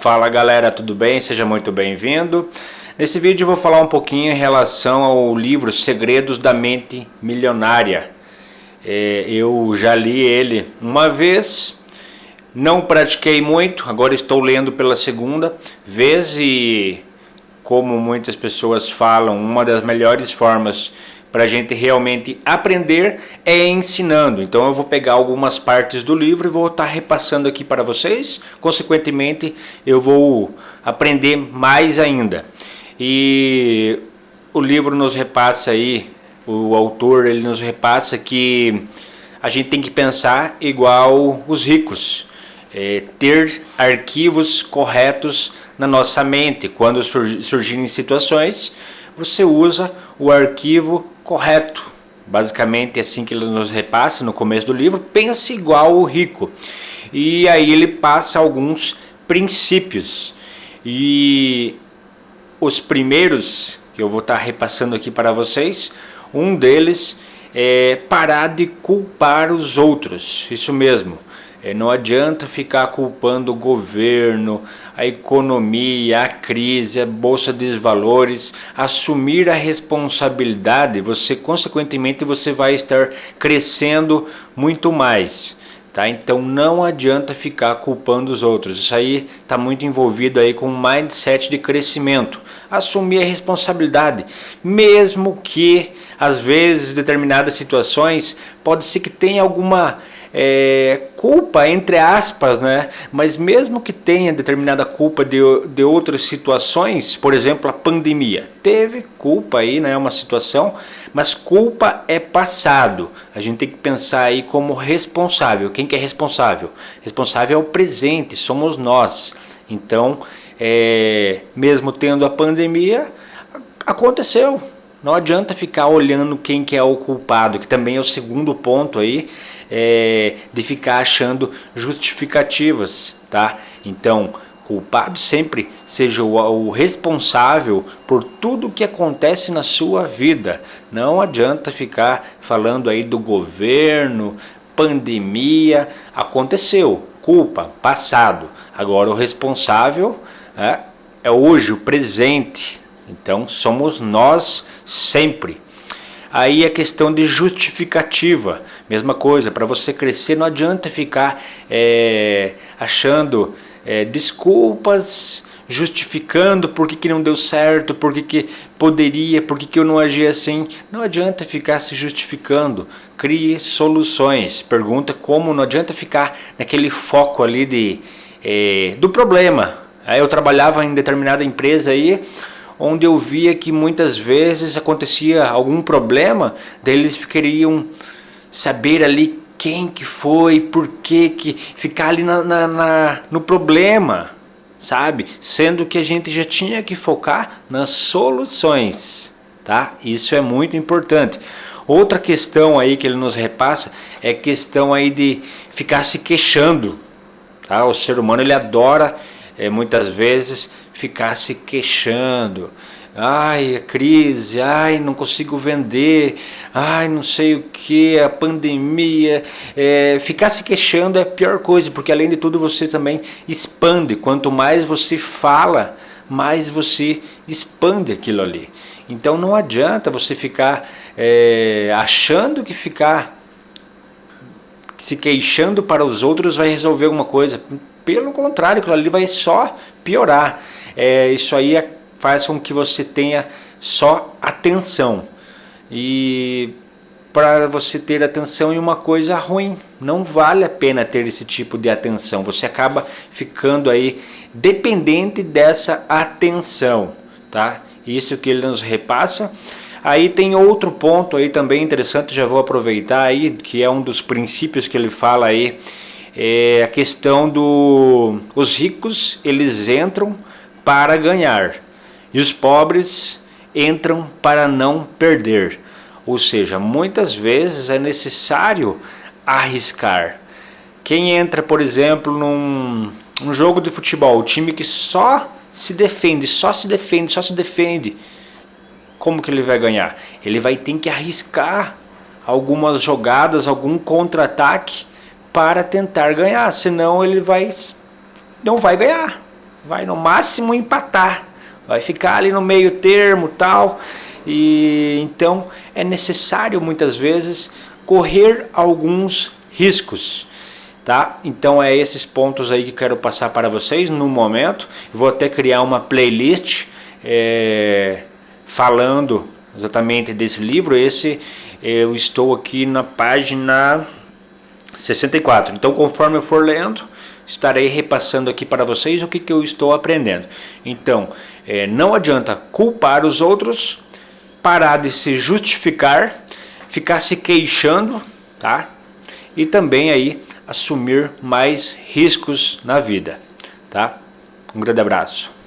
Fala galera, tudo bem? Seja muito bem-vindo. Nesse vídeo eu vou falar um pouquinho em relação ao livro Segredos da Mente Milionária. Eu já li ele uma vez, não pratiquei muito, agora estou lendo pela segunda vez e, como muitas pessoas falam, uma das melhores formas para a gente realmente aprender é ensinando. Então eu vou pegar algumas partes do livro e vou estar repassando aqui para vocês. Consequentemente, eu vou aprender mais ainda. E o livro nos repassa aí, o autor ele nos repassa que a gente tem que pensar igual os ricos. Ter arquivos corretos na nossa mente. Quando surgirem situações, você usa o arquivo correto. Basicamente é assim que ele nos repassa no começo do livro. Pense igual o rico. E aí ele passa alguns princípios. E os primeiros que eu vou estar repassando aqui para vocês, um deles é parar de culpar os outros. Isso mesmo. Não adianta ficar culpando o governo, a economia, a crise, a bolsa de valores. Assumir a responsabilidade, consequentemente você vai estar crescendo muito mais. Tá? Então não adianta ficar culpando os outros. Isso aí está muito envolvido aí com um mindset de crescimento. Assumir a responsabilidade, mesmo que às vezes determinadas situações pode ser que tenha alguma culpa, entre aspas, né? Mas mesmo que tenha determinada culpa de outras situações, por exemplo, a pandemia, teve culpa aí, né? Uma situação, mas culpa é passado. A gente tem que pensar aí como responsável. Quem que é responsável? Responsável é o presente, somos nós. Então, mesmo tendo a pandemia, aconteceu. Não adianta ficar olhando quem que é o culpado, que também é o segundo ponto aí, de ficar achando justificativas, tá? Então, culpado sempre seja o responsável por tudo que acontece na sua vida. Não adianta ficar falando aí do governo, pandemia, aconteceu, culpa, passado. Agora o responsável é hoje, o presente. Então somos nós sempre. Aí a questão de justificativa, mesma coisa, para você crescer não adianta ficar achando desculpas, justificando por que não deu certo, por que poderia, por que eu não agi assim. Não adianta ficar se justificando, crie soluções. Pergunta como, não adianta ficar naquele foco ali do problema. Aí eu trabalhava em determinada empresa aí, onde eu via que muitas vezes acontecia algum problema, daí eles queriam saber ali quem que foi, por que ficar ali no problema, sabe? Sendo que a gente já tinha que focar nas soluções, tá? Isso é muito importante. Outra questão aí que ele nos repassa é questão aí de ficar se queixando, tá? O ser humano ele adora muitas vezes ficar se queixando. Ai, a crise, ai, não consigo vender, ai, não sei o que, a pandemia. Ficar se queixando é a pior coisa, porque além de tudo você também expande. Quanto mais você fala, mais você expande aquilo ali. Então não adianta você ficar achando que ficar se queixando para os outros vai resolver alguma coisa. Pelo contrário, aquilo ali vai só piorar. Isso aí faz com que você tenha só atenção. E para você ter atenção em uma coisa ruim, não vale a pena ter esse tipo de atenção. Você acaba ficando aí dependente dessa atenção, tá? Isso que ele nos repassa. Aí tem outro ponto aí também interessante, já vou aproveitar aí, que é um dos princípios que ele fala aí, a questão os ricos, eles entram para ganhar e os pobres entram para não perder. Ou seja, muitas vezes é necessário arriscar. Quem entra, por exemplo, num jogo de futebol, o time que só se defende, como que ele vai ganhar? Ele vai ter que arriscar algumas jogadas, algum contra-ataque para tentar ganhar, senão ele não vai ganhar. vai no máximo empatar, vai ficar ali no meio termo, tal. E então é necessário muitas vezes correr alguns riscos, tá? Então é esses pontos aí que quero passar para vocês no momento. Vou até criar uma playlist falando exatamente desse livro. Esse eu estou aqui na página 64. Então, conforme eu for lendo, estarei repassando aqui para vocês o que eu estou aprendendo. Então, não adianta culpar os outros, parar de se justificar, ficar se queixando, tá? E também aí assumir mais riscos na vida, tá? Um grande abraço.